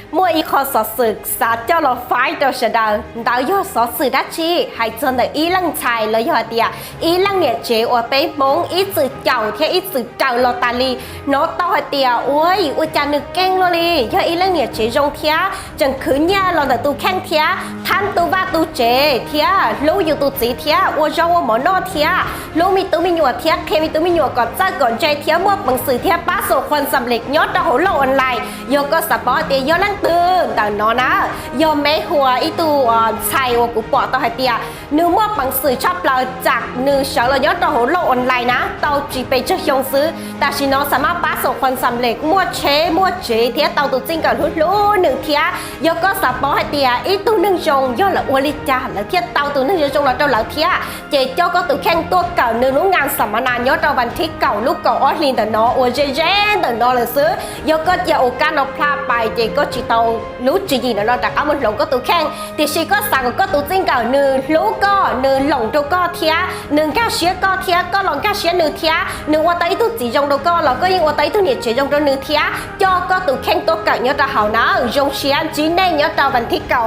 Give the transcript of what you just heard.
莫一靠所事，啥叫了快都是的，到要所事的去，还真的一冷菜了要的，一冷年节我被蒙一直叫天一直叫了大力，nó tao hay tiệt, ôi, ôi cha nước keng lo đi, cho ý lần nhiệt chế trong thía, chẳng cứ nhà lo là tu khen thía, than tu va tu chế thía, lâu yêu tu chỉ thía, ôi cho ôi món no thía, lâu mi tu mi nhua thía, khi mi tu mi nhua còn cha còn chơi thía mua bằng sự thía bá sốคนสำเร็จยอดเราหัวเราออนไลน์ยก็สปอร์ตเตียยอนั่งตื่นแต่นอนนะยอแม่หัวอีตัวชายว่ากูปอต่อให้เตียนึกว่าบางสื่อชอบเราจากนึกเฉลยยอดเราหัวเราออนไลน์นะเราจีไปเจ้าชงซื้อแต่ชิโนสามารถบาส่งคนสำเร็จมั่วเชมั่วเจเทียเราตัวจริงกับทุกรู้หนึ่งเทียยก็สปอร์ตให้เตียอีตัวหนึ่งชงยอดละอวลิจาแล้วเทียเราตัวหนึ่งชงเราเจ้าเหล่าเทียเจเจ้าก็ตัวแข่งตัวเก่าหนึ่งรู้งานสัมมนานยอดเราวันที่เก่าลูกเก่าออสลินแต่น้ออวเจเจแต่น้อเลยซื้อยก็จะโอกาสเราพลาดไปเจก็จีเตารู้จีจีเราจากเอามันหลงก็ตัวแข่งแต่ชีก็สั่งก็ตัวจริงเก่าหนึ่งรู้ก็หนึ่งหลงตัวก็เทียหนึ่งก้าวเชียก็เทียก็หลงก้าวเชียหนึ่งเทียหนึ่งว่าไตตัวจีจงตัวก็เราก็ยังว่าไตตัวเนี่ยจีจงตัวหนึ่งเทียก็ตัวแข่งตัวเก่าเนาะเราหานะจงเชียจีแน่เนาะเราวันที่เก่า